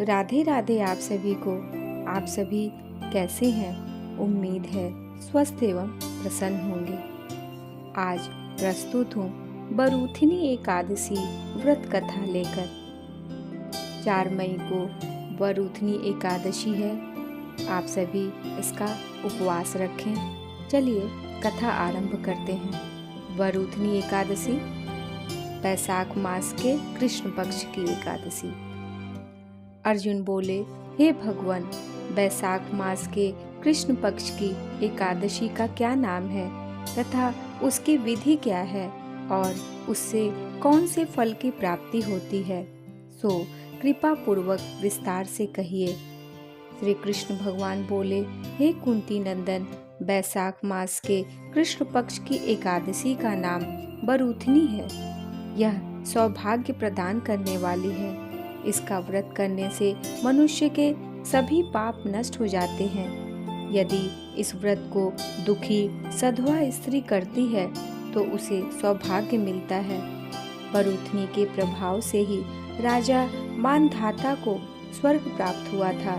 राधे राधे आप सभी को। आप सभी कैसे हैं? उम्मीद है स्वस्थ एवं प्रसन्न होंगे। आज प्रस्तुत हूँ बरूथिनी एकादशी व्रत कथा लेकर। 4 मई को बरूथिनी एकादशी है। आप सभी इसका उपवास रखें। चलिए कथा आरंभ करते हैं। बरूथिनी एकादशी बैसाख मास के कृष्ण पक्ष की एकादशी। अर्जुन बोले, हे भगवान, बैसाख मास के कृष्ण पक्ष की एकादशी का क्या नाम है तथा उसकी विधि क्या है और उससे कौन से फल की प्राप्ति होती है, सो कृपा पूर्वक विस्तार से कहिए। श्री कृष्ण भगवान बोले, हे कुंती नंदन, बैसाख मास के कृष्ण पक्ष की एकादशी का नाम बरूथिनी है। यह सौभाग्य प्रदान करने वाली है। इसका व्रत करने से मनुष्य के सभी पाप नष्ट हो जाते हैं। यदि इस व्रत को दुखी सधवा स्त्री करती है तो उसे सौभाग्य मिलता है। बरूथिनी के प्रभाव से ही राजा मानधाता को स्वर्ग प्राप्त हुआ था।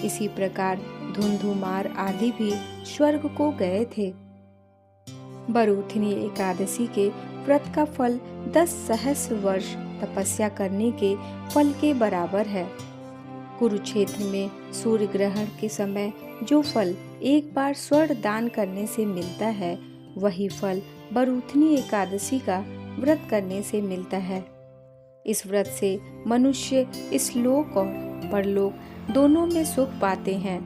इसी प्रकार धुंधुमार आदि भी स्वर्ग को गए थे। बरूथिनी एकादशी के व्रत का फल 10 सहस्र वर्ष तपस्या करने के फल के बराबर है। कुरुक्षेत्र में सूर्य ग्रहण के समय जो फल एक बार स्वर्ण दान करने से मिलता है, वही फल बरूथिनी एकादशी का व्रत करने से मिलता है। इस व्रत से मनुष्य इस लोक और परलोक दोनों में सुख पाते हैं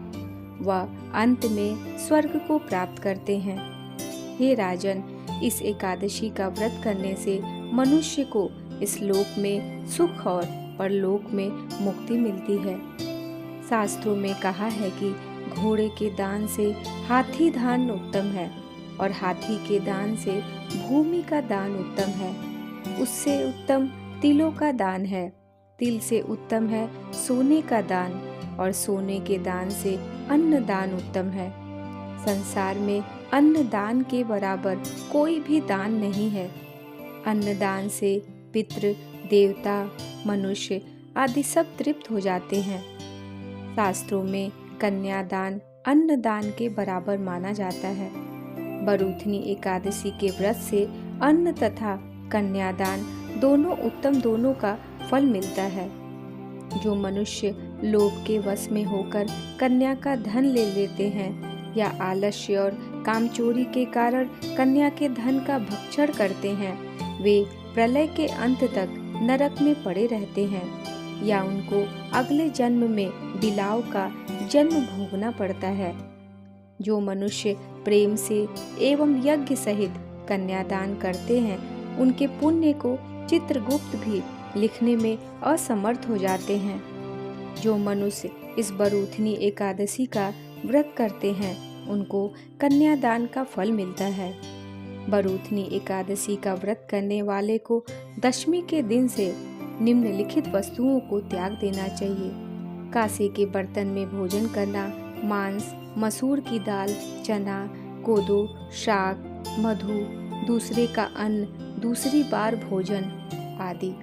व अंत में स्वर्ग को प्राप्त करते हैं। हे राजन, इस एकादशी का व्रत करने से मनुष्य को इस लोक में सुख और परलोक में मुक्ति मिलती है। शास्त्रों में कहा है कि घोड़े के दान से हाथी दान उत्तम है और हाथी के दान से भूमि का दान उत्तम है। उससे उत्तम तिलों का दान है। तिल से उत्तम है सोने का दान और सोने के दान से अन्न दान उत्तम है। संसार में अन्न दान के बराबर कोई भी दान नहीं है। अन्न दान से पितृ, देवता, मनुष्य आदि सब तृप्त हो जाते हैं। शास्त्रों में कन्यादान अन्न दान के बराबर माना जाता है। बरूथिनी एकादशी के व्रत से अन्न तथा कन्यादान दोनों उत्तम दोनों का फल मिलता है। जो मनुष्य लोभ के वश में होकर कन्या का धन ले लेते हैं या आलस्य और कामचोरी के कारण कन्या के धन का भक्षण करते हैं, वे प्रलय के अंत तक नरक में पड़े रहते हैं या उनको अगले जन्म में बिलाव का जन्म भोगना पड़ता है। जो मनुष्य प्रेम से एवं यज्ञ सहित कन्यादान करते हैं, उनके पुण्य को चित्रगुप्त भी लिखने में असमर्थ हो जाते हैं। जो मनुष्य इस बरूथिनी एकादशी का व्रत करते हैं, उनको कन्यादान का फल मिलता है। बरूथिनी एकादशी का व्रत करने वाले को दशमी के दिन से निम्नलिखित वस्तुओं को त्याग देना चाहिए। कांसे के बर्तन में भोजन करना, मांस, मसूर की दाल, चना, कोदो, शाक, मधु, दूसरे का अन्न, दूसरी बार भोजन आदि।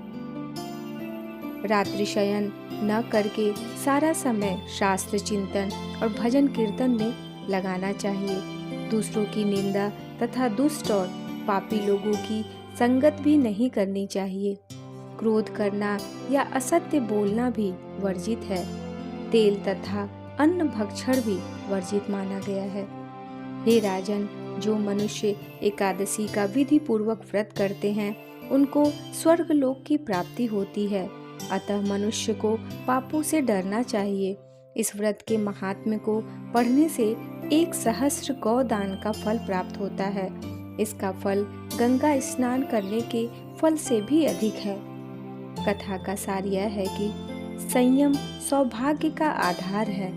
रात्रि शयन न करके सारा समय शास्त्र चिंतन और भजन कीर्तन में लगाना चाहिए। दूसरों की निंदा तथा दुष्ट और पापी लोगों की संगत भी नहीं करनी चाहिए। क्रोध करना या असत्य बोलना भी वर्जित है। तेल तथा अन्न भक्षण भी वर्जित माना गया है। हे राजन, जो मनुष्य एकादशी का विधि पूर्वक व्रत करते हैं, उनको स्वर्ग लोक की प्राप्ति होती है। अतः मनुष्य को पापों से डरना चाहिए। इस व्रत के महात्म्य को पढ़ने से 1 सहस्र गौदान का फल प्राप्त होता है। इसका फल गंगा स्नान करने के फल से भी अधिक है। कथा का सार यह है कि संयम सौभाग्य का आधार है,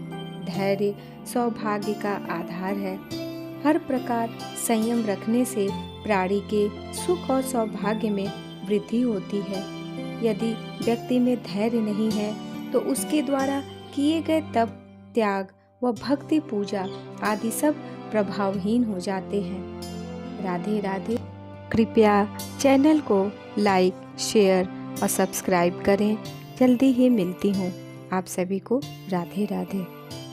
धैर्य सौभाग्य का आधार है। हर प्रकार संयम रखने से प्राणी के सुख और सौभाग्य में वृद्धि होती है। यदि व्यक्ति में धैर्य नहीं है तो उसके द्वारा किए गए तप, त्याग व भक्ति पूजा आदि सब प्रभावहीन हो जाते हैं। राधे राधे। कृपया चैनल को लाइक, शेयर और सब्सक्राइब करें। जल्दी ही मिलती हूँ आप सभी को राधे राधे।